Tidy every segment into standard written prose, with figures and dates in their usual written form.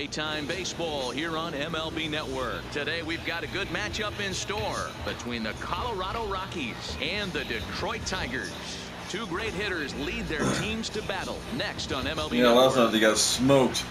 Daytime baseball here on MLB Network. Today we've got a good matchup in store between the Colorado Rockies and the Detroit Tigers. Two great hitters lead their teams to battle. Next on MLB Network. Yeah, last night they got smoked.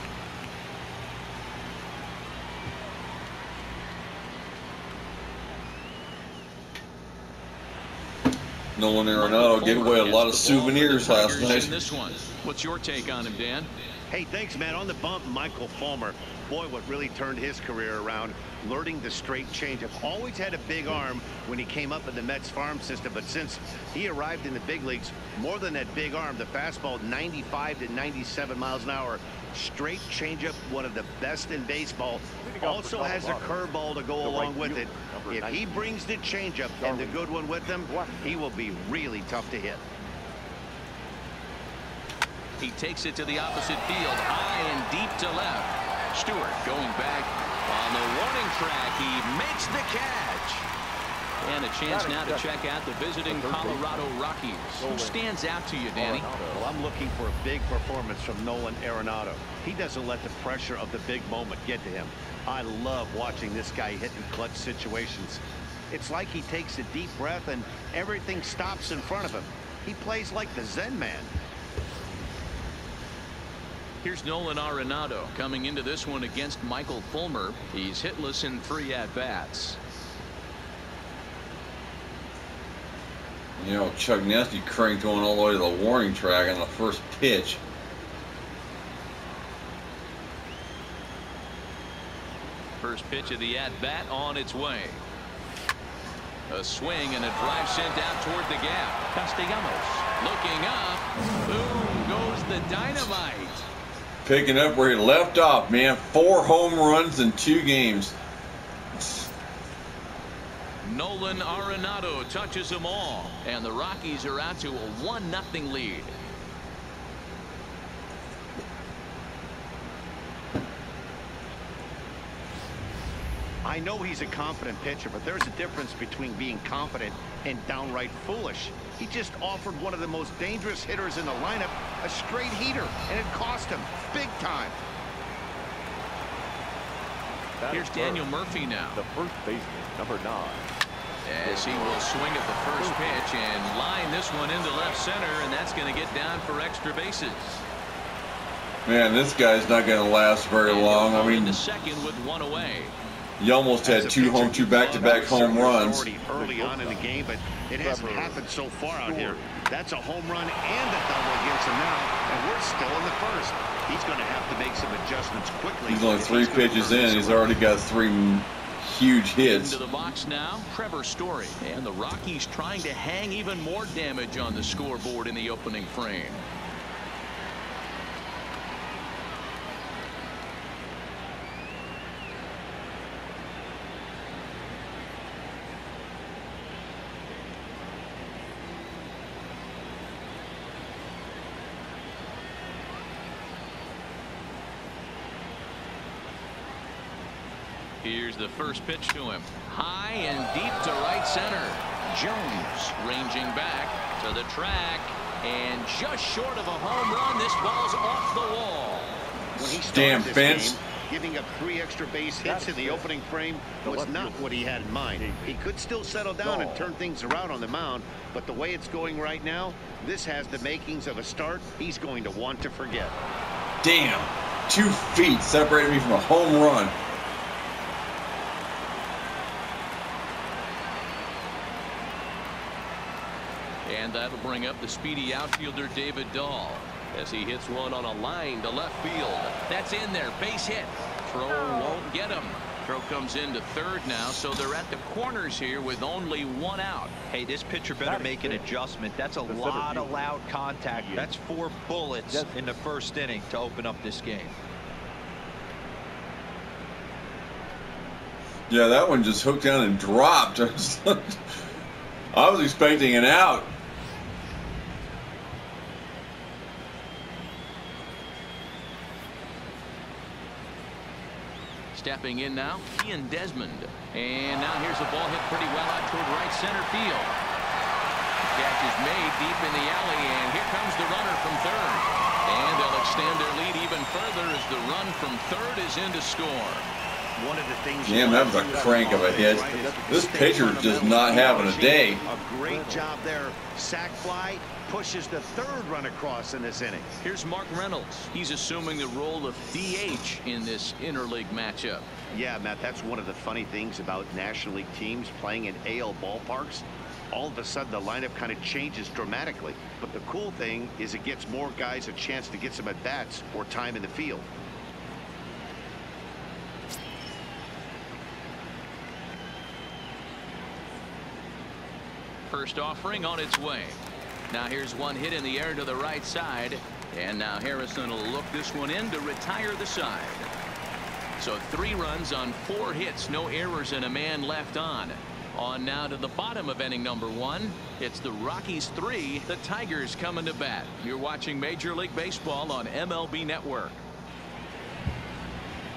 Nolan Arenado gave away a lot of souvenirs last night. This one. What's your take on him, Dan? Hey, thanks, man. On the bump, Michael Fulmer. Boy, what really turned his career around, learning the straight changeup. Always had a big arm when he came up in the Mets farm system, but since he arrived in the big leagues, more than that big arm, the fastball 95 to 97 miles an hour. Straight changeup, one of the best in baseball. Also has a curveball to go along with it. If he brings the changeup and the good one with him, he will be really tough to hit. He takes it to the opposite field, high and deep to left. Stewart going back on the warning track. He makes the catch. And a chance now to check out the visiting Colorado Rockies. Who stands out to you, Danny? Well, I'm looking for a big performance from Nolan Arenado. He doesn't let the pressure of the big moment get to him. I love watching this guy hit in clutch situations. It's like he takes a deep breath and everything stops in front of him. He plays like the Zen man. Here's Nolan Arenado coming into this one against Michael Fulmer. He's hitless in 3 at-bats. You know, Chuck Nesty cranked going all the way to the warning track on the first pitch. First pitch of the at-bat on its way. A swing and a drive sent out toward the gap. Castellanos looking up. Boom goes the dynamite. Picking up where he left off, man. 4 home runs in 2 games. Nolan Arenado touches them all, and the Rockies are out to a 1-0 lead. I know he's a confident pitcher, but there's a difference between being confident and downright foolish. He just offered one of the most dangerous hitters in the lineup a straight heater, and it cost him big time. Here's Daniel Murphy now. The first baseman, number 9. As he will swing at the first pitch and line this one into left center, and that's going to get down for extra bases. Man, this guy's not going to last very long. I mean, the second with 1 away. You almost had 2 back-to-back home runs. Early on in the game, but it hasn't happened so far out here. That's a home run and a double against him now, and we're still in the first. He's going to have to make some adjustments quickly. He's only 3 pitches in. He's already got 3 huge hits. Into the box now, Trevor Story, and the Rockies trying to hang even more damage on the scoreboard in the opening frame. Here's the first pitch to him. High and deep to right center. Jones ranging back to the track. And just short of a home run, this ball's off the wall. When he Damn started fence. this game, giving up 3 extra base hits in the opening frame was not what he had in mind. He could still settle down and turn things around on the mound, but the way it's going right now, this has the makings of a start he's going to want to forget. Damn. 2 feet separated me from a home run. And that'll bring up the speedy outfielder David Dahl as he hits one on a line to left field. That's in there. Base hit. Throw won't get him. Throw comes into third now, so they're at the corners here with only 1 out. Hey, this pitcher better make an adjustment. That's a lot of loud contact. That's 4 bullets in the first inning to open up this game. Yeah, that one just hooked down and dropped. I was expecting an out. Stepping in now, Ian Desmond. And now here's a ball hit pretty well out toward right center field. catch is made deep in the alley, and here comes the runner from third. And they'll extend their lead even further as the run from third is in to score. One of the things. Damn, that was a crank of a hit. This pitcher's just not having a day. A great job there. Sac fly pushes the third run across in this inning. Here's Mark Reynolds. He's assuming the role of DH in this interleague matchup. Yeah, Matt, that's one of the funny things about National League teams playing in AL ballparks. All of a sudden, the lineup kind of changes dramatically. But the cool thing is it gets more guys a chance to get some at-bats or time in the field. First offering on its way. Now here's one hit in the air to the right side. And now Harrison will look this one in to retire the side. So 3 runs on 4 hits, no errors, and a man left on. On now to the bottom of inning number 1. It's the Rockies 3, the Tigers coming to bat. You're watching Major League Baseball on MLB Network.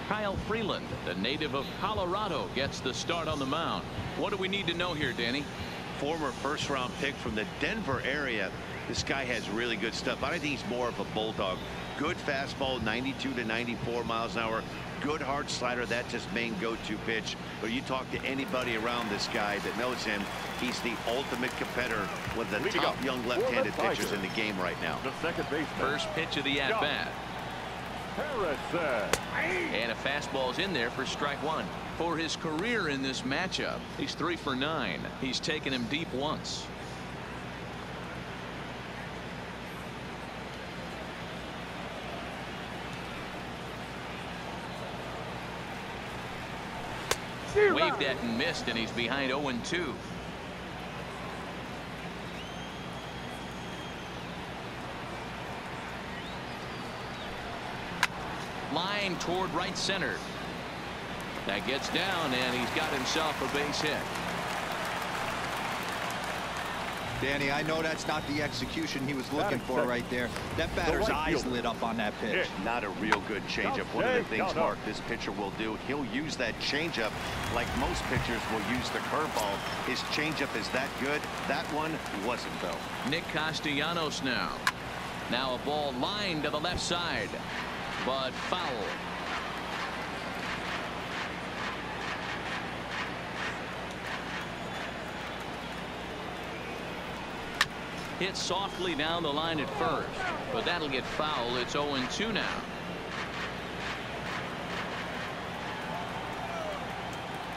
Kyle Freeland, the native of Colorado, gets the start on the mound. What do we need to know here, Danny? Former first-round pick from the Denver area. This guy has really good stuff. I think he's more of a bulldog. Good fastball, 92 to 94 miles an hour. Good hard slider. That's his main go-to pitch. But you talk to anybody around this guy that knows him, he's the ultimate competitor, one of the top young left-handed pitchers in the game right now. The second baseman. First pitch of the at-bat. And a fastball's in there for strike 1. For his career in this matchup, he's 3 for 9. He's taken him deep once. Waved at and missed, and he's behind 0-2. Line toward right center. That gets down, and he's got himself a base hit. Danny, I know that's not the execution he was looking for right there. That batter's eyes lit up on that pitch. Not a real good changeup. One of the things, Mark, this pitcher will do, he'll use that changeup like most pitchers will use the curveball. His changeup is that good. That one wasn't, though. Nick Castellanos now. Now a ball lined to the left side, but foul. Hit softly down the line at first, but that'll get foul. It's 0-2 now.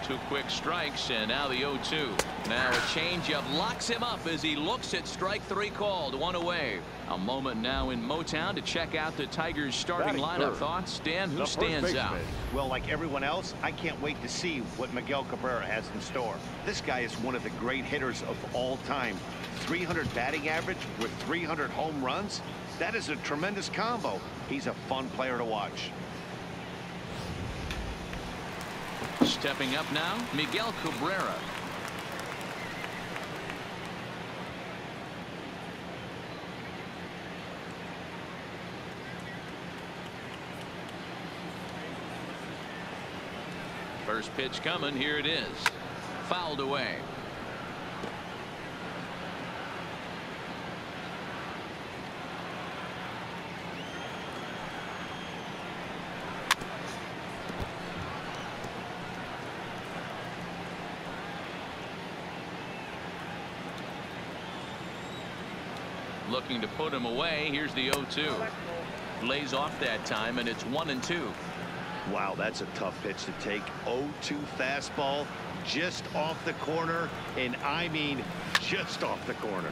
Two quick strikes, and now the 0-2. Now a changeup locks him up as he looks at strike 3 called. 1 away. A moment now in Motown to check out the Tigers starting lineup. Thoughts, Dan? Who stands out? Well, like everyone else, I can't wait to see what Miguel Cabrera has in store. This guy is one of the great hitters of all time. 300 batting average with 300 home runs. That is a tremendous combo. He's a fun player to watch. Stepping up now, Miguel Cabrera. First pitch coming. Here it is. Fouled away. Looking to put him away. Here's the 0-2. Lays off that time, and it's 1-2. Wow, that's a tough pitch to take. 0-2 fastball just off the corner, and I mean just off the corner.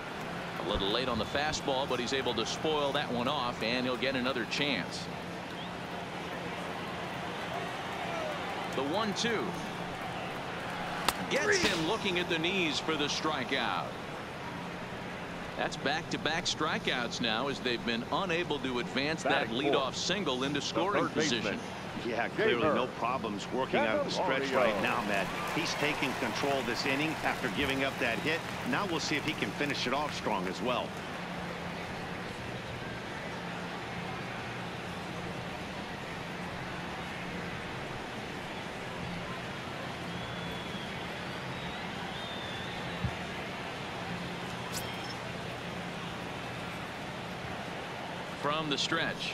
A little late on the fastball, but he's able to spoil that one off, and he'll get another chance. The 1-2 gets him looking at the knees for the strikeout. That's back-to-back strikeouts now, as they've been unable to advance that leadoff single into scoring position. Yeah, clearly no problems working out the stretch right now, Matt. He's taking control of this inning after giving up that hit. Now we'll see if he can finish it off strong as well. from the stretch.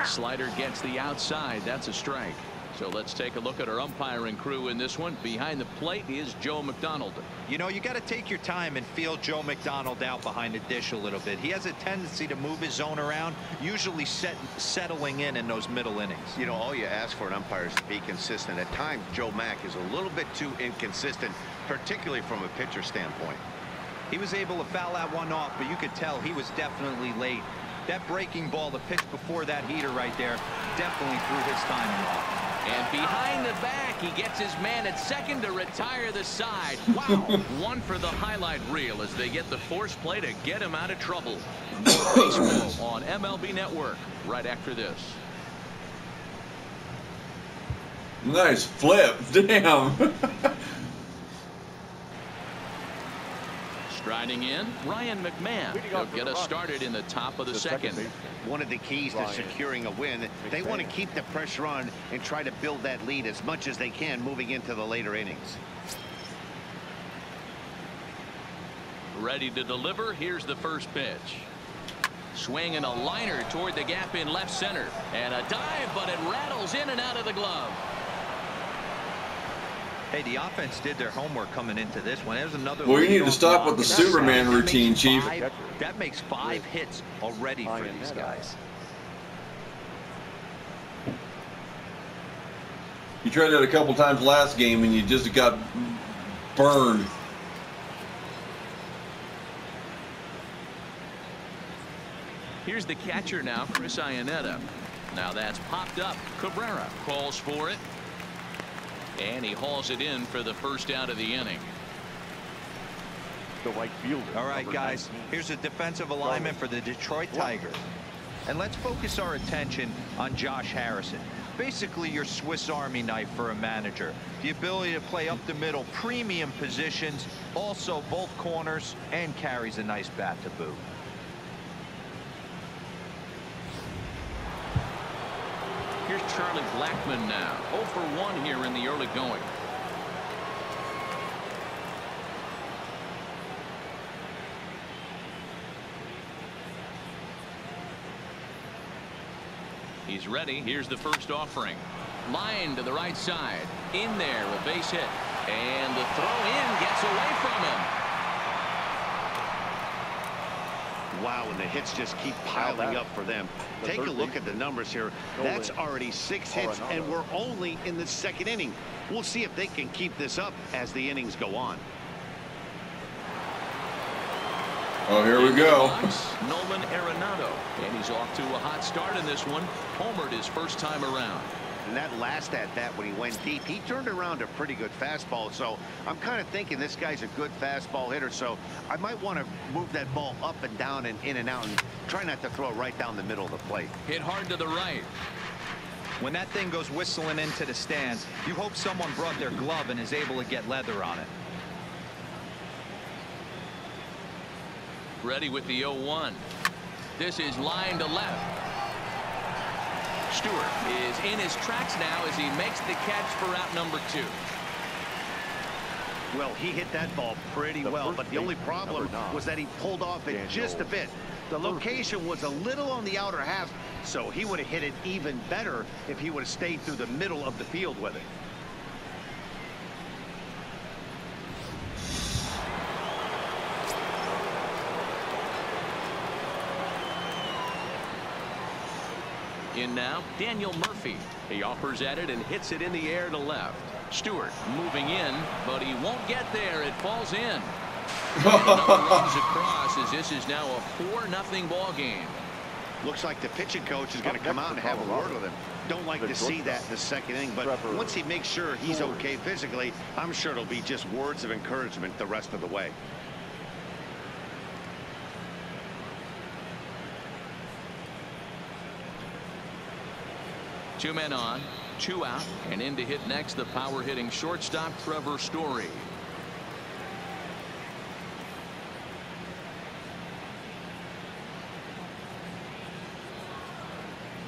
Slider gets the outside. That's a strike. So let's take a look at our umpiring crew in this one. Behind the plate is Joe McDonald. You know, you got to take your time and feel Joe McDonald out behind the dish a little bit. He has a tendency to move his zone around, usually settling in those middle innings. You know, all you ask for an umpire is to be consistent. At times, Joe Mack is a little bit too inconsistent, particularly from a pitcher standpoint. He was able to foul that one off, but you could tell he was definitely late. That breaking ball, the pitch before that heater right there, definitely threw his timing off. And behind the back, he gets his man at second to retire the side. Wow. One for the highlight reel as they get the force play to get him out of trouble. More baseball on MLB Network right after this. Nice flip. Damn. Striding in, Ryan McMahon. He'll get us started in the top of the second. One of the keys to securing a win, they want to keep the pressure on and try to build that lead as much as they can moving into the later innings. Ready to deliver. Here's the first pitch. Swinging a liner toward the gap in left center. And a dive, but it rattles in and out of the glove. Hey, the offense did their homework coming into this one. There's another. Well, you need to stop with the Superman routine, Chief. That makes 5 hits already for these guys. You tried that a couple times last game and you just got burned. Here's the catcher now, Chris Iannetta. Now that's popped up. Cabrera calls for it. And he hauls it in for the first out of the inning. The right fielder. All right, guys, here's a defensive alignment for the Detroit Tigers. And let's focus our attention on Josh Harrison. Basically your Swiss Army knife for a manager. The ability to play up the middle, premium positions, also both corners, and carries a nice bat to boot. Here's Charlie Blackmon now. 0 for 1 here in the early going. He's ready. Here's the first offering. Line to the right side. In there, a base hit. And the throw in gets away from him. Wow, and the hits just keep piling up for them. Take a look at the numbers here. That's already 6 hits, and we're only in the second inning. We'll see if they can keep this up as the innings go on. Oh, here we go. Nolan Arenado, and he's off to a hot start in this one. Homered his first time around. And that last at bat when he went deep, he turned around a pretty good fastball. So I'm kind of thinking this guy's a good fastball hitter. So I might want to move that ball up and down and in and out and try not to throw it right down the middle of the plate. Hit hard to the right. When that thing goes whistling into the stands, you hope someone brought their glove and is able to get leather on it. Ready with the 0-1. This is line to left. Stewart is in his tracks now as he makes the catch for out number 2. Well, he hit that ball pretty well, but the only problem was that he pulled off it just a bit. The location was a little on the outer half, so he would have hit it even better if he would have stayed through the middle of the field with it. In now, Daniel Murphy. He offers at it and hits it in the air to left. Stewart moving in, but he won't get there. It falls in. Runs across as this is now a 4-0 ball game. Looks like the pitching coach is going to come out and have a word with him. Don't like to see that in the second inning, but once he makes sure he's okay physically, I'm sure it'll be just words of encouragement the rest of the way. Two men on, 2 out, and in to hit next the power hitting shortstop Trevor Story.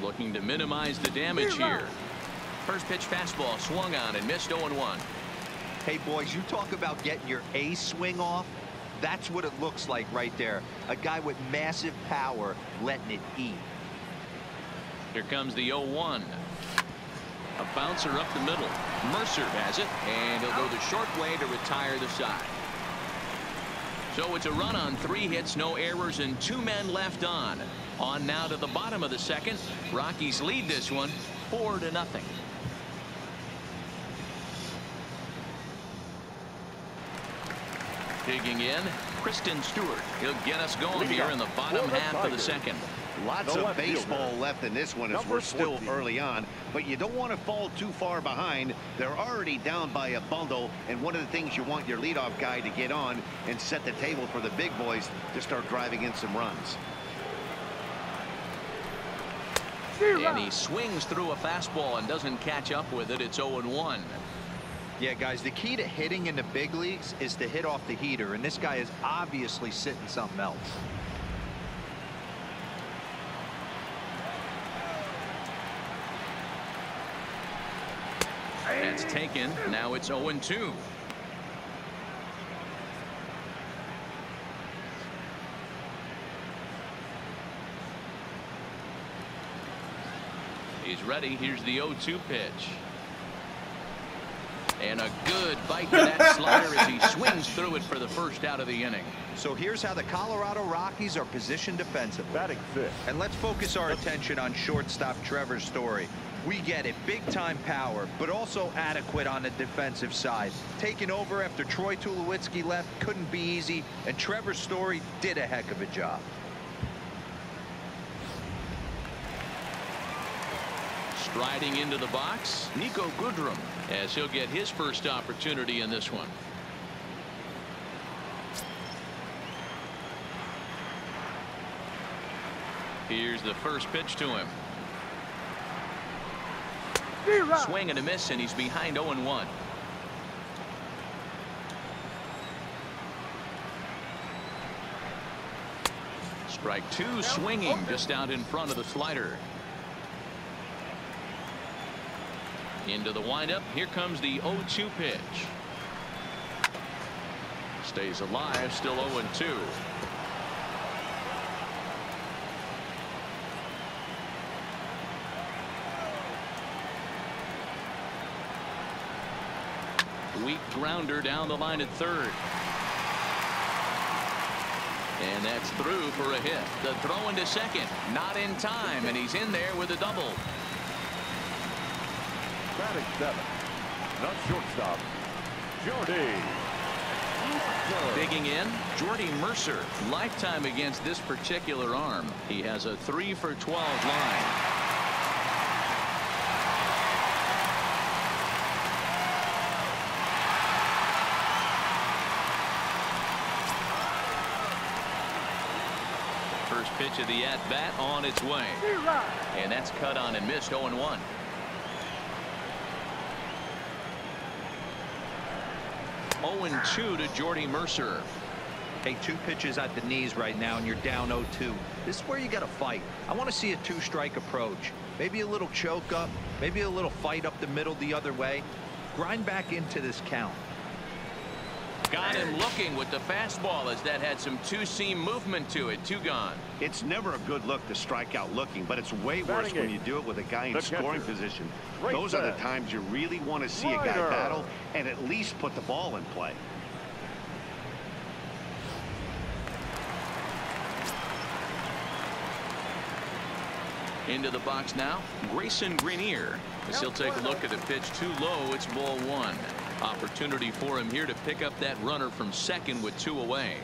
Looking to minimize the damage here. First pitch fastball swung on and missed 0-1. Hey boys, you talk about getting your A swing off. That's what it looks like right there. A guy with massive power letting it eat. Here comes the 0-1. A bouncer up the middle. Mercer has it, and he'll go the short way to retire the side. So it's a run on 3 hits, no errors, and 2 men left on. On now to the bottom of the second. Rockies lead this one 4-0. Digging in, Kristen Stewart. He'll get us going here in the bottom half of the second. Lots of baseball left in this one as we're still early on, but you don't want to fall too far behind. They're already down by a bundle, and one of the things you want your leadoff guy to get on and set the table for the big boys to start driving in some runs. And he swings through a fastball and doesn't catch up with it. It's 0-1. Yeah, guys, the key to hitting in the big leagues is to hit off the heater, and this guy is obviously sitting something else. That's taken. Now it's 0-2. He's ready. Here's the 0-2 pitch. And a good bite to that slider as he swings through it for the first out of the inning. So here's how the Colorado Rockies are positioned defensively. Batting fifth. And let's focus our attention on shortstop Trevor Story. We get it, big time power, but also adequate on the defensive side. Taking over after Troy Tulowitzki left couldn't be easy, and Trevor Story did a heck of a job. Striding into the box, Nico Goodrum, as he'll get his first opportunity in this one. Here's the first pitch to him. Swing and a miss, and he's behind 0-1. Strike 2, swinging just out in front of the slider. Into the windup. Here comes the 0-2 pitch. Stays alive, still 0-2. Weak grounder down the line at third. And that's through for a hit. The throw into second, not in time, and he's in there with a double. Batting seven. Not shortstop, Jordy. Digging in, Jordy Mercer. Lifetime against this particular arm. He has a 3-for-12 line. First pitch of the at-bat on its way. And that's cut on and missed. 0-1. And 2 to Jordy Mercer. Hey, 2 pitches at the knees right now, and you're down 0-2. This is where you got to fight. I want to see a 2-strike approach. Maybe a little choke up, maybe a little fight up the middle the other way. Grind back into this count. Got him looking with the fastball as that had some two-seam movement to it. 2 gone. It's never a good look to strike out looking, but it's way worse when you do it with a guy in scoring position. Those are the times you really want to see a guy battle and at least put the ball in play. Into the box now, Grayson Greenier. As he'll take a look at a pitch too low. It's ball 1. Opportunity for him here to pick up that runner from second with 2 away.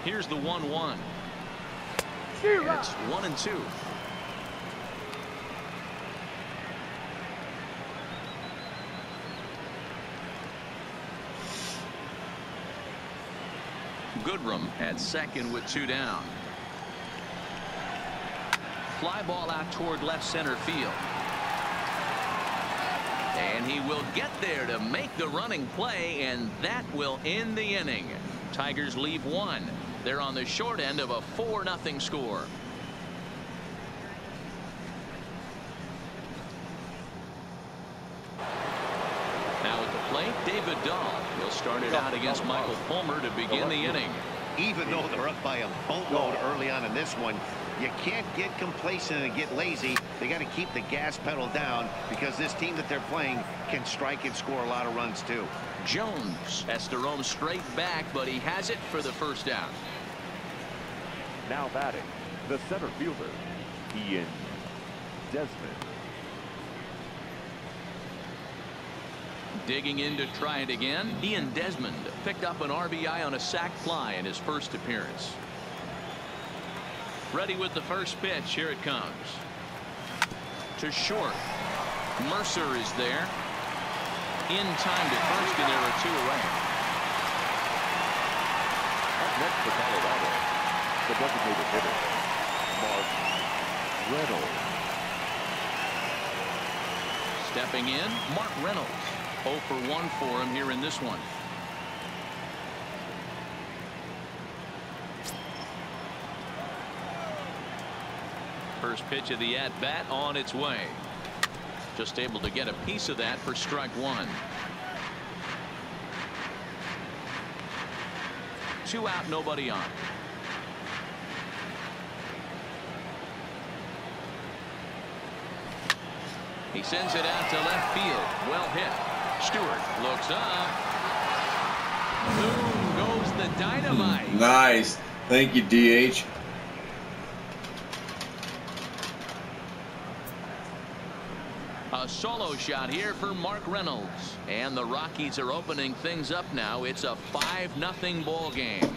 Here's the 1-1. It's 1-2. Goodrum at second with 2 down. Fly ball out toward left center field. And he will get there to make the running play, and that will end the inning. Tigers leave one. They're on the short end of a 4-0 score. Now at the plate, David Dahl. He'll start it out against Michael Fulmer to begin the inning. Even though they're up by a boatload early on in this one, you can't get complacent and get lazy. They got to keep the gas pedal down because this team that they're playing can strike and score a lot of runs too. Jones has to roam straight back, but he has it for the first out. Now batting, the center fielder, Ian Desmond. Digging in to try it again, Ian Desmond picked up an RBI on a sac fly in his first appearance. Ready with the first pitch. Here it comes. To short. Mercer is there. In time to first, and there are 2 away. Up next for Colorado, the designated hitter, Mark Reynolds. Stepping in, Mark Reynolds. 0 for 1 for him here in this one. First pitch of the at-bat on its way. Just able to get a piece of that for strike 1. 2 out, nobody on. He sends it out to left field. Well hit. Stewart looks up. Boom goes the dynamite. Nice. Thank you, DH. A solo shot here for Mark Reynolds. And the Rockies are opening things up now. It's a 5-0 ball game.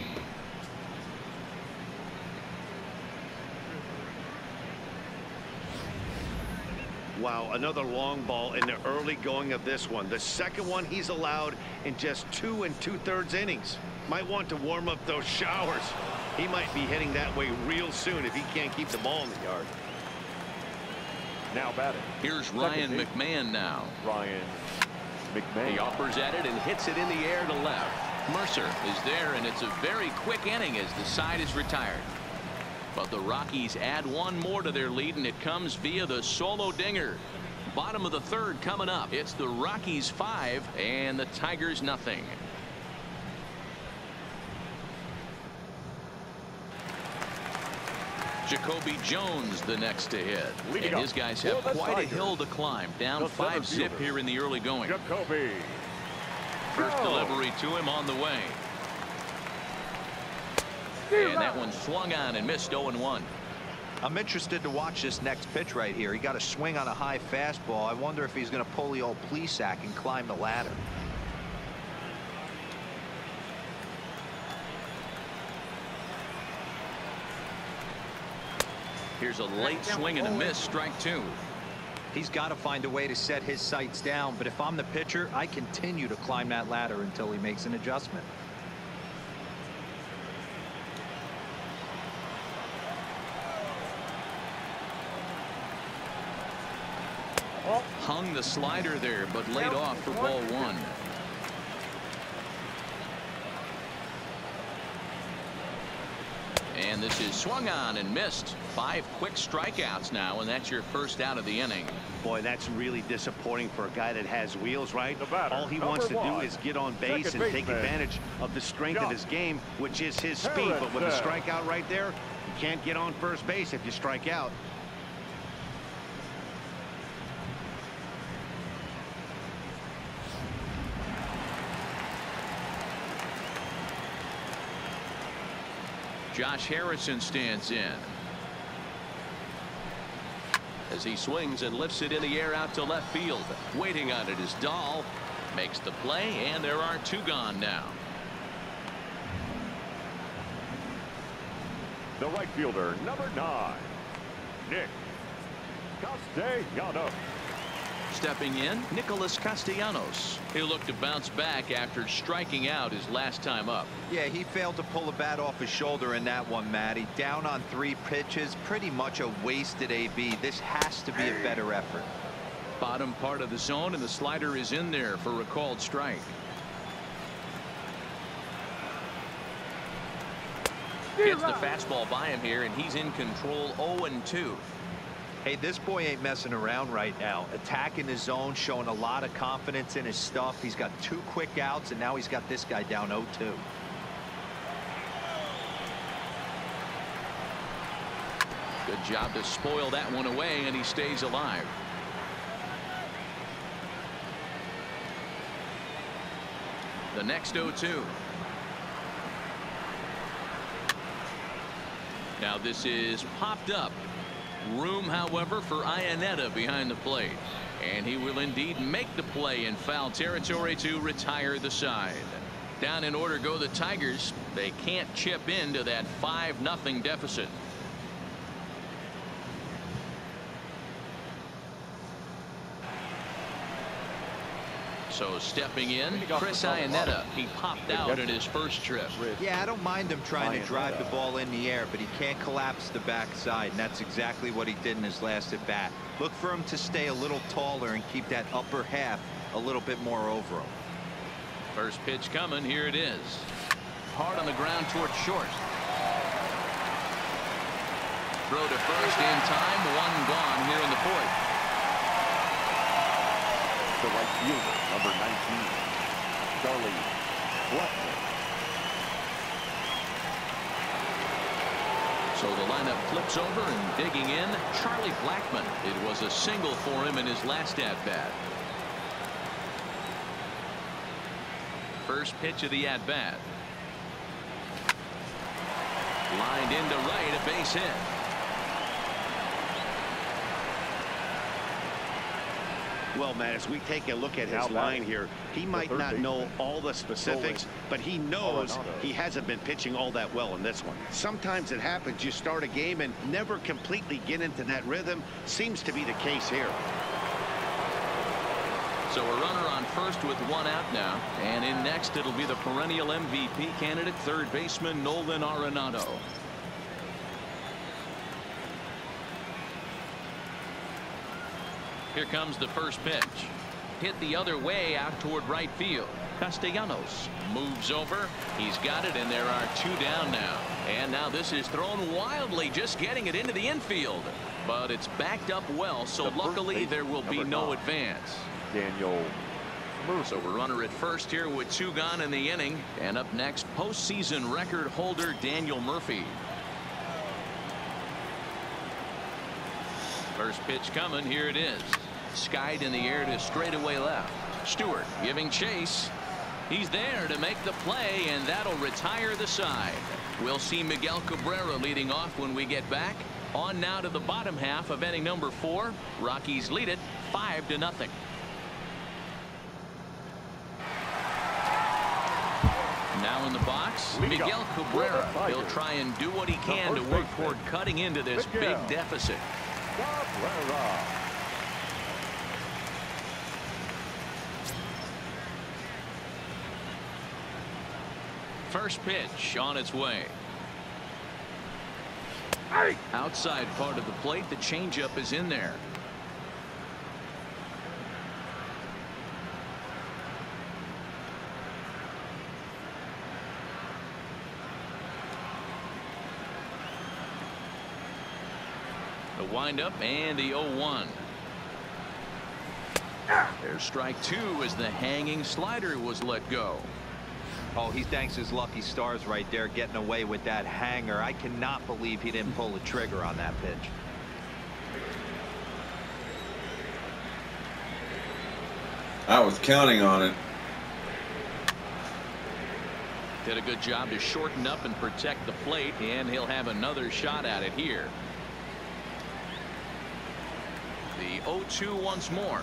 Wow, another long ball in the early going of this one. The second one he's allowed in just 2 2/3 innings. Might want to warm up those showers. He might be heading that way real soon if he can't keep the ball in the yard. Now batting. Here's Ryan McMahon now. Ryan McMahon. He offers at it and hits it in the air to left. Mercer is there, and it's a very quick inning as the side is retired. But the Rockies add 1 more to their lead, and it comes via the solo dinger. Bottom of the 3rd coming up. It's the Rockies 5 and the Tigers nothing. Jacoby Jones the next to hit. And his guys have quite a hill to climb. Down 5-zip here in the early going. Jacoby. First delivery to him on the way. And that one swung on and missed. 0-1. I'm interested to watch this next pitch right here. He got a swing on a high fastball. I wonder if he's going to pull the old Plesac and climb the ladder. Here's a late swing and a miss. Strike 2. He's got to find a way to set his sights down. But if I'm the pitcher, I continue to climb that ladder until he makes an adjustment. Hung the slider there, but laid off for ball 1. And this is swung on and missed. 5 quick strikeouts now, and that's your first out of the inning. Boy, that's really disappointing for a guy that has wheels, right? Batter, all he wants to do is get on base and take advantage of the strength of his game, which is his speed. But with a strikeout right there, you can't get on first base if you strike out. Josh Harrison stands in. As he swings and lifts it in the air out to left field. Waiting on it is Dahl. Makes the play, and there are 2 gone now. The right fielder, number 9, Nick Castellanos. Stepping in, Nicholas Castellanos. He'll look to bounce back after striking out his last time up. Yeah, he failed to pull the bat off his shoulder in that one, Matty. Down on 3 pitches, pretty much a wasted AB. This has to be a better effort. Bottom part of the zone, and the slider is in there for a called strike. Gets the fastball by him here, and he's in control 0-2. Hey, this boy ain't messing around right now. Attacking the zone, showing a lot of confidence in his stuff. He's got 2 quick outs, and now he's got this guy down 0-2. Good job to spoil that one away, and he stays alive. The next 0-2. Now this is popped up. Room, however, for Iannetta behind the plate. And he will indeed make the play in foul territory to retire the side. Down in order go the Tigers. They can't chip into that 5-0 deficit. So stepping in, Chris Iannetta. He popped out in his first trip. Yeah, I don't mind him trying to drive the ball in the air, but he can't collapse the backside, and that's exactly what he did in his last at bat. Look for him to stay a little taller and keep that upper half a little bit more over him. First pitch coming. Here it is. Hard on the ground towards short. Throw to first in time. 1 gone here in the 4th. The right fielder, number 19, Charlie Blackman. So the lineup flips over, and digging in, Charlie Blackman. It was a single for him in his last at-bat. First pitch of the at-bat. Lined into right, a base hit. Well, Matt, as we take a look at his line here, he might not know all the specifics, but he knows he hasn't been pitching all that well in this one. Sometimes it happens. You start a game and never completely get into that rhythm. Seems to be the case here. So a runner on first with 1 out now. And in next, it'll be the perennial MVP candidate, third baseman Nolan Arenado. Here comes the first pitch. Hit the other way out toward right field. Castellanos moves over. He's got it, and there are 2 down now. And now this is thrown wildly, just getting it into the infield. But it's backed up well, so luckily there will be no advance. Daniel Murphy. So a runner at first here with 2 gone in the inning. And up next, postseason record holder Daniel Murphy. First pitch coming. Here it is. Skied in the air to straightaway left. Stewart giving chase. He's there to make the play, and that'll retire the side. We'll see Miguel Cabrera leading off when we get back. On now to the bottom half of inning number 4. Rockies lead it 5-0. Now in the box, Miguel Cabrera. He'll try and do what he can to work toward cutting into this big deficit. Cabrera. First pitch on its way. Outside part of the plate, the changeup is in there. The windup and the 0-1. There's strike 2 as the hanging slider was let go. Oh, he thanks his lucky stars right there, getting away with that hanger. I cannot believe he didn't pull the trigger on that pitch. I was counting on it. Did a good job to shorten up and protect the plate, and he'll have another shot at it here. The 0-2 once more.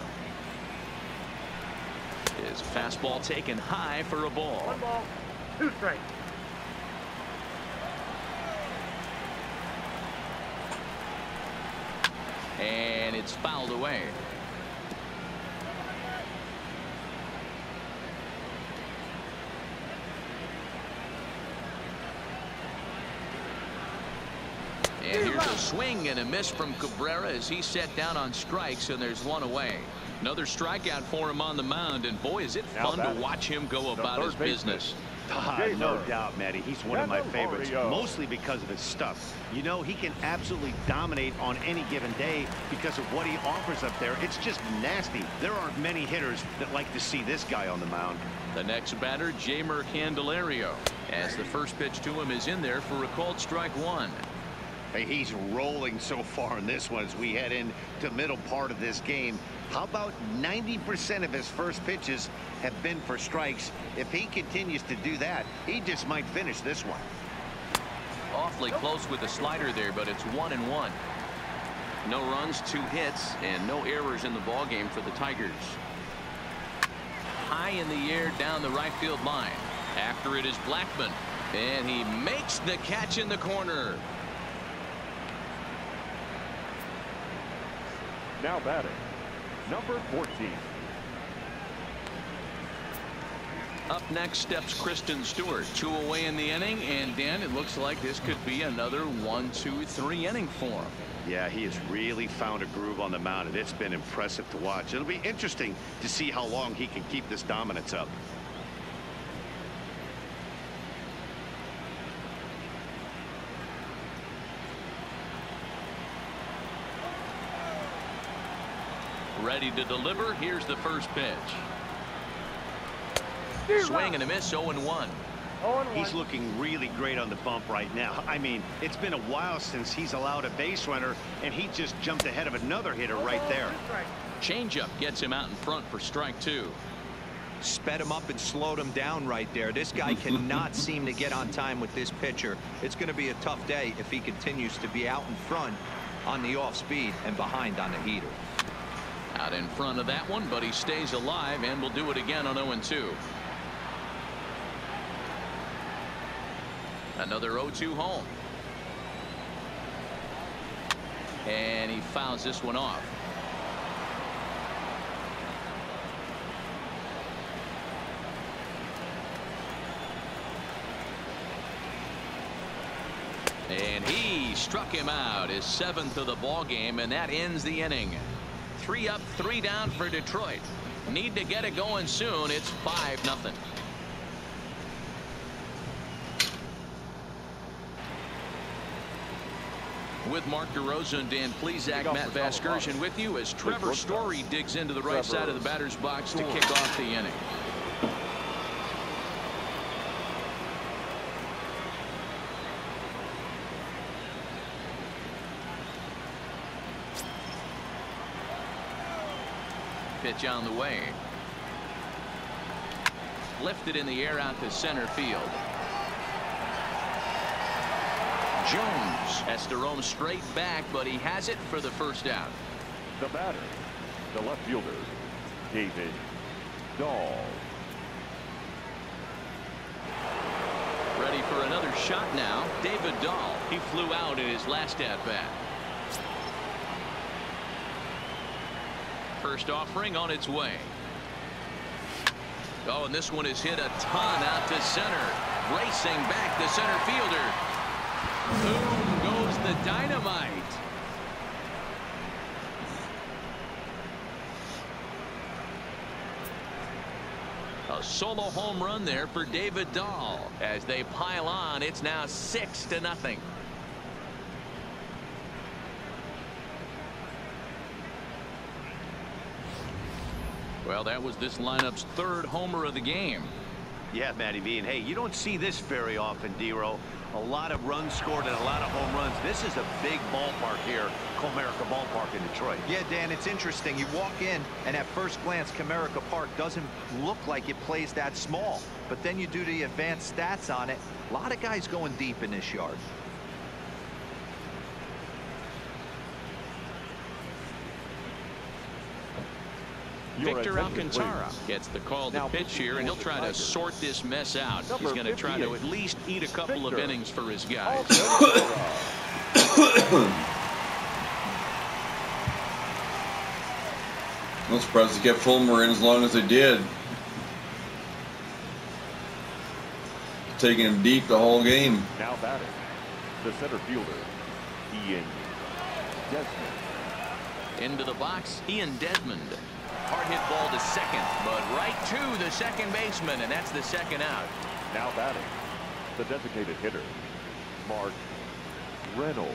His fastball taken high for a ball. 1 ball, 2 strikes. And it's fouled away. And here's a swing and a miss from Cabrera as he set down on strikes, and there's 1 away. Another strikeout for him on the mound, and boy, is it fun to watch him go about his business. No doubt, Matty. He's one of my favorites, mostly because of his stuff. You know, he can absolutely dominate on any given day because of what he offers up there. It's just nasty. There aren't many hitters that like to see this guy on the mound. The next batter, Jeimer Candelario, as the first pitch to him is in there for a called strike one. Hey, he's rolling so far in this one as we head into the middle part of this game. How about 90% of his first pitches have been for strikes? If he continues to do that, he just might finish this one. Awfully close with the slider there, but it's 1-1. No runs, 2 hits, and no errors in the ball game for the Tigers. High in the air down the right field line. After it is Blackmon, and he makes the catch in the corner. Now batting, number 14. Up next steps Kristen Stewart. 2 away in the inning, and Dan, it looks like this could be another 1-2-3 inning for him. Yeah, he has really found a groove on the mound, and it's been impressive to watch. It'll be interesting to see how long he can keep this dominance up. Ready to deliver. Here's the first pitch. Swing and a miss. 0-1. He's looking really great on the bump right now. I mean, it's been a while since he's allowed a base runner, and he just jumped ahead of another hitter right there. Changeup gets him out in front for strike 2. Sped him up and slowed him down right there. This guy cannot seem to get on time with this pitcher. It's going to be a tough day if he continues to be out in front on the off speed and behind on the heater. Out in front of that one, but he stays alive and will do it again on 0-2. Another 0-2 home. And he fouls this one off. And he struck him out, his 7th of the ball game, and that ends the inning. 3 up, 3 down for Detroit. Need to get it going soon. It's 5-0. With Mark DeRosa and Dan Plesac, Matt Vasgersian with you as Trevor Story digs into the right side of the batter's box to kick off the inning. Pitch on the way. Lifted in the air out to center field. Jones has to roam straight back, but he has it for the first out. The batter, the left fielder, David Dahl. Ready for another shot now. David Dahl. He flew out in his last at bat. First offering on its way. Oh, and this one is hit a ton out to center. Racing back the center fielder. Boom goes the dynamite. A solo home run there for David Dahl. As they pile on, it's now 6-0. Well, that was this lineup's 3rd homer of the game. Yeah, Matty V. And hey, you don't see this very often, D-Row. A lot of runs scored and a lot of home runs. This is a big ballpark here, Comerica Ballpark in Detroit. Yeah, Dan, it's interesting. You walk in, and at first glance, Comerica Park doesn't look like it plays that small. But then you do the advanced stats on it. A lot of guys going deep in this yard. Victor Alcantara gets the call to pitch here, and he'll try to sort this mess out. He's going to try to at least eat a couple of innings for his guys. No surprise they kept Fulmer in as long as they did. Taking him deep the whole game. Now batting, the center fielder, Ian Desmond. Into the box, Ian Desmond. Hard hit ball to second, but right to the second baseman, and that's the second out. Now batting, the designated hitter, Mark Reynolds.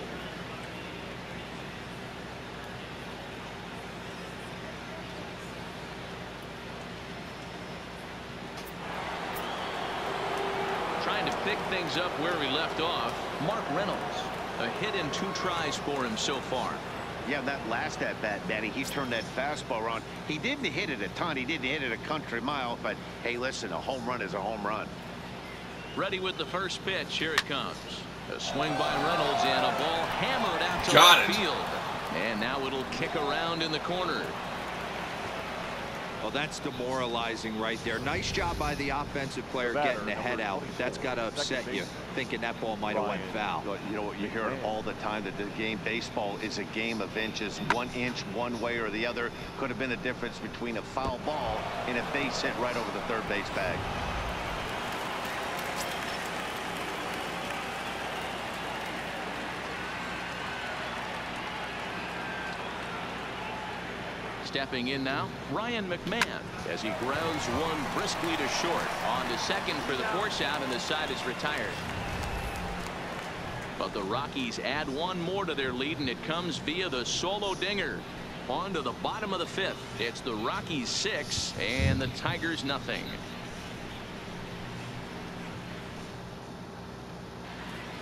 Trying to pick things up where we left off. Mark Reynolds, a hit in 2 tries for him so far. Yeah, that last at bat, Danny, he turned that fastball around. He didn't hit it a ton. He didn't hit it a country mile. But, hey, listen, a home run is a home run. Ready with the first pitch. Here it comes. A swing by Reynolds and a ball hammered out to Got left it. field. And now it'll kick around in the corner. Well, that's demoralizing right there. Nice job by the offensive player getting the head out. That's got to upset you, thinking that ball might have went foul. You know what, you hear it all the time, that the game, baseball is a game of inches. 1 inch one way or the other could have been the difference between a foul ball and a base hit right over the third base bag. Stepping in now, Ryan McMahon, as he grounds one briskly to short. On to second for the force out, and the side is retired. But the Rockies add one more to their lead, and it comes via the solo dinger. On to the bottom of the 5th. It's the Rockies 6 and the Tigers nothing.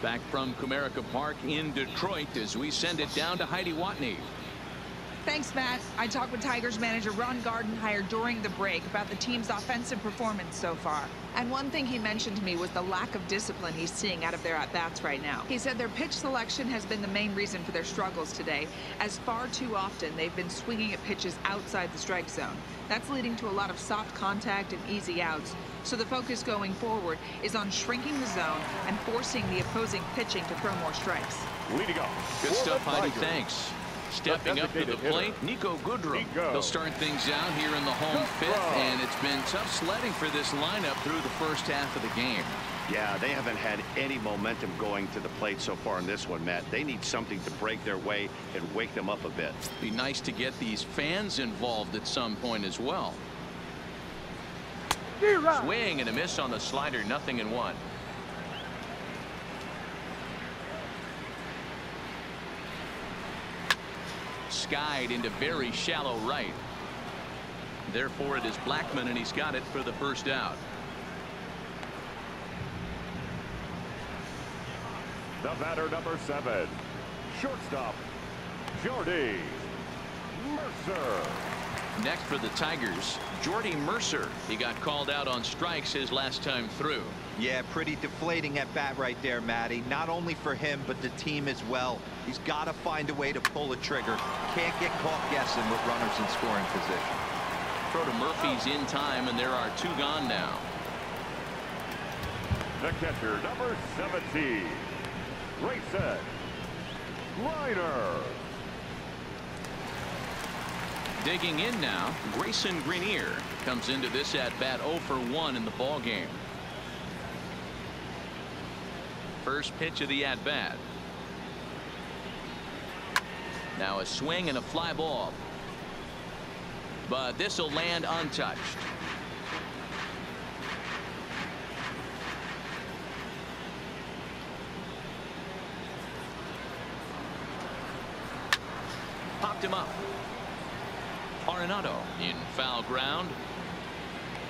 Back from Comerica Park in Detroit as we send it down to Heidi Watney. Thanks, Matt. I talked with Tigers manager Ron Gardenhire during the break about the team's offensive performance so far. And one thing he mentioned to me was the lack of discipline he's seeing out of their at-bats right now. He said their pitch selection has been the main reason for their struggles today, as far too often they've been swinging at pitches outside the strike zone. That's leading to a lot of soft contact and easy outs. So the focus going forward is on shrinking the zone and forcing the opposing pitching to throw more strikes. Leading off. Good stuff, Heidi. Thanks. Stepping up to the plate, Nico Goodrum. He'll start things out here in the home 5th, and it's been tough sledding for this lineup through the first half of the game. Yeah, they haven't had any momentum going to the plate so far in this one, Matt. They need something to break their way and wake them up a bit. Be nice to get these fans involved at some point as well. Swing and a miss on the slider, 0-1. Skied into very shallow right. Therefore, it is Blackman, and he's got it for the first out. The batter, number 7, shortstop, Jordy Mercer. Next for the Tigers, Jordy Mercer. He got called out on strikes his last time through. Yeah, pretty deflating at bat right there, Matty. Not only for him, but the team as well. He's got to find a way to pull a trigger. Can't get caught guessing with runners in scoring position. Throw to Murphy's in time, and there are 2 gone now. The catcher, number 17, Grayson Reiner. Digging in now, Grayson Greenier comes into this at-bat 0 for 1 in the ball game. First pitch of the at-bat. Now a swing and a fly ball. But this will land untouched. Popped him up. Arenado in foul ground,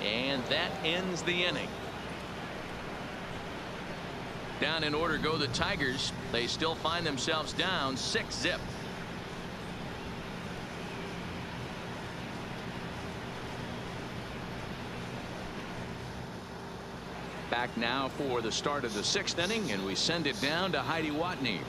and that ends the inning. Down in order go the Tigers. They still find themselves down 6-0. Back now for the start of the 6th inning, and we send it down to Heidi Watney.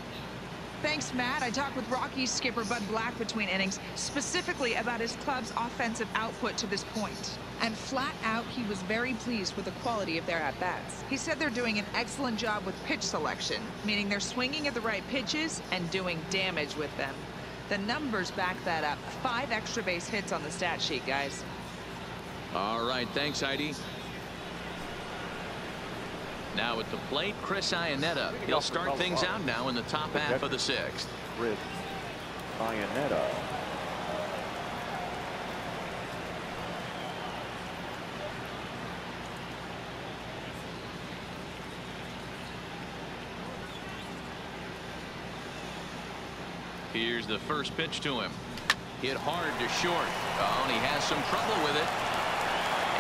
Thanks, Matt. I talked with Rockies skipper Bud Black between innings, specifically about his club's offensive output to this point. And flat out, he was very pleased with the quality of their at-bats. He said they're doing an excellent job with pitch selection, meaning they're swinging at the right pitches and doing damage with them. The numbers back that up. 5 extra base hits on the stat sheet, guys. All right, thanks, Heidi. Now at the plate, Chris Iannetta. He'll start things out now in the top half of the 6th. Chris Iannetta. Here's the first pitch to him. Hit hard to short. Oh, and he has some trouble with it.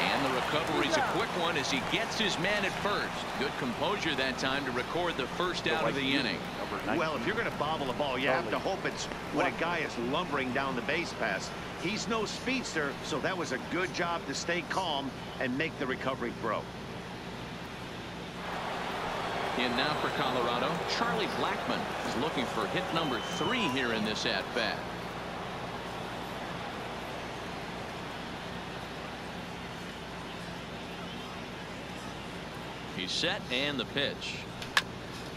And the recovery's a quick one as he gets his man at first. Good composure that time to record the first out of the inning. Well, if you're going to bobble the ball, you have to hope it's when a guy is lumbering down the base pass. He's no speedster, so that was a good job to stay calm and make the recovery throw. In now for Colorado, Charlie Blackmon is looking for hit number 3 here in this at-bat. He's set and the pitch.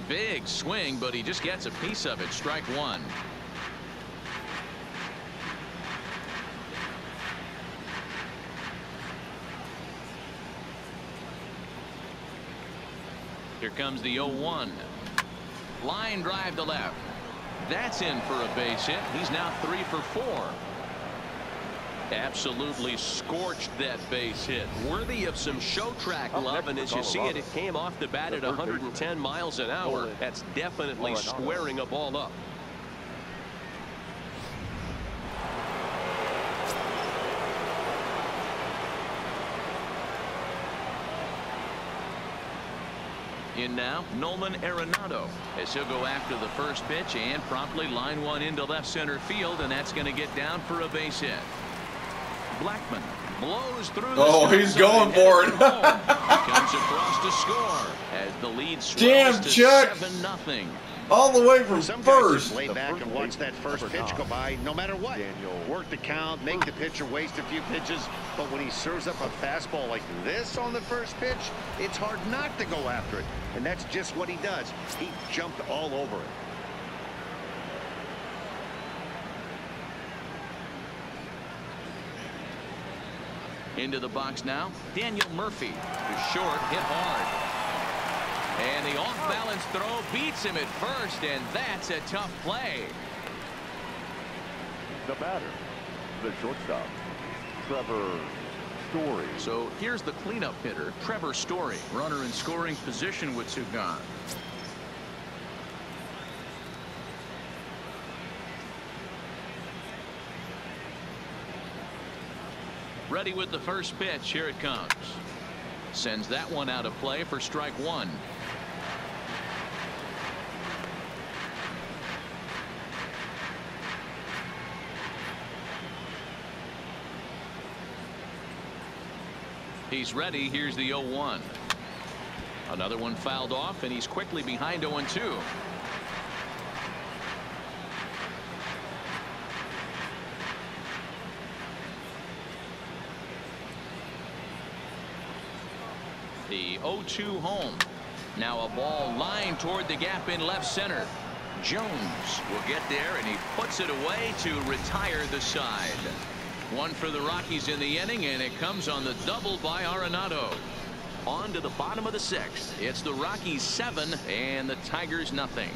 Big swing, but he just gets a piece of it. Strike one. Here comes the 0-1. Line drive to left. That's in for a base hit. He's now 3 for 4. Absolutely scorched that base hit. Worthy of some show track love, and as you see it, it came off the bat at 110 miles an hour. That's definitely squaring a ball up. In now, Nolan Arenado, as he'll go after the first pitch and promptly line one into left center field, and that's going to get down for a base hit. Blackmon blows through the he's going for it. Comes across to score as the lead swells to 7-0. All the way from Some first. guys lay back and watch that first pitch go by no matter what. Work the count, make the pitcher waste a few pitches, but when he serves up a fastball like this on the first pitch, it's hard not to go after it, and that's just what he does. He jumped all over it. Into the box now, Daniel Murphy is short, hit hard. And the off-balance throw beats him at first, and that's a tough play. The batter, the shortstop, Trevor Story. So here's the cleanup hitter, Trevor Story. Runner in scoring position with 2 gone. Ready with the first pitch. Here it comes. Sends that one out of play for strike one. He's ready. Here's the 0-1. Another one fouled off, and he's quickly behind 0-2. The 0-2 home. Now a ball lined toward the gap in left center. Jones will get there, and he puts it away to retire the side. One for the Rockies in the inning, and it comes on the double by Arenado. On to the bottom of the 6th. It's the Rockies 7 and the Tigers nothing.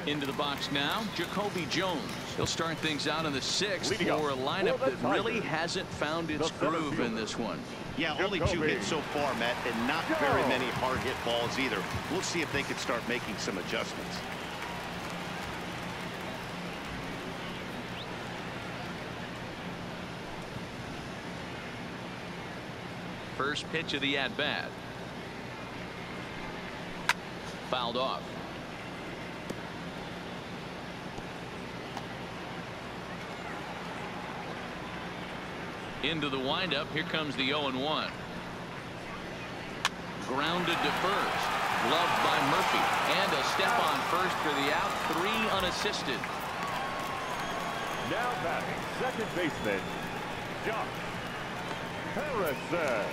Into the box now, Jacoby Jones. He'll start things out in the 6th for a lineup that really hasn't found its groove in this one. Yeah, only 2 hits so far, Matt, and not very many hard hit balls either. We'll see if they can start making some adjustments. First pitch of the at-bat. Fouled off. Into the windup. Here comes the 0-1. Grounded to first. Gloved by Murphy. And a step on first for the out. 3 unassisted. Now batting, second baseman, Josh Harrison.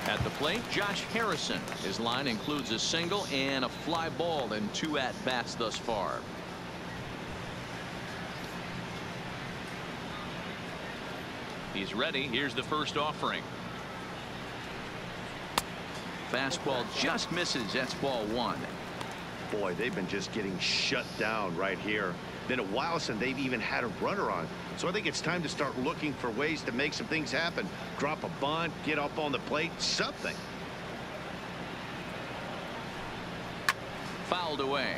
At the plate, Josh Harrison. His line includes a single and a fly ball in 2 at-bats thus far. He's ready. Here's the first offering. Fastball just misses. That's ball 1. Boy, they've been just getting shut down right here. Been a while since they've even had a runner on. So I think it's time to start looking for ways to make some things happen. Drop a bunt, get up on the plate, something. fouled away.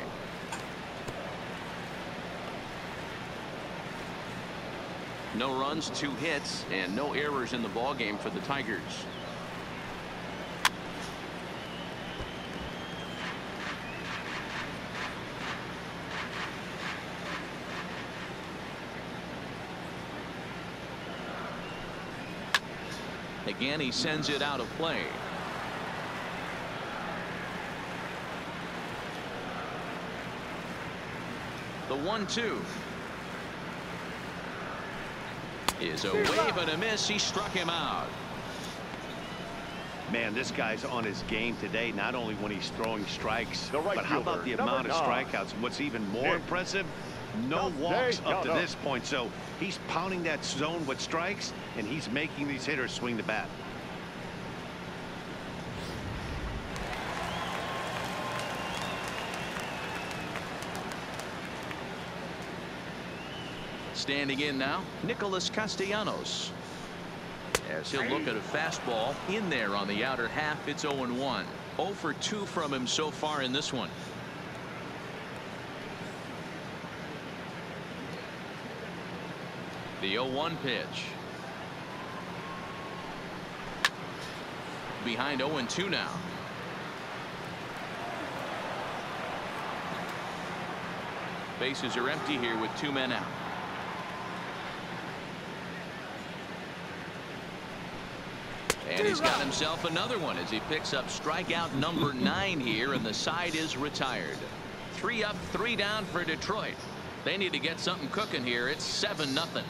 No runs, 2 hits, and no errors in the ball game for the Tigers. Again, he sends it out of play. The 1-2 is a wave and a miss. He struck him out. Man, this guy's on his game today, not only when he's throwing strikes, The right but how about the fielder, amount of number 9. strikeouts? And what's even more Nick. impressive, no No, walks Dave, up to no. this point. So he's pounding that zone with strikes, and he's making these hitters swing the bat. Standing in now, Nicholas Castellanos. As he'll look at a fastball in there on the outer half. It's 0-1. 0 for 2 from him so far in this one. The 0-1 pitch. Behind 0-2 now. Bases are empty here with 2 men out. And he's got himself another one as he picks up strikeout number 9 here, and the side is retired. 3 up, 3 down for Detroit. They need to get something cooking here. It's 7-0.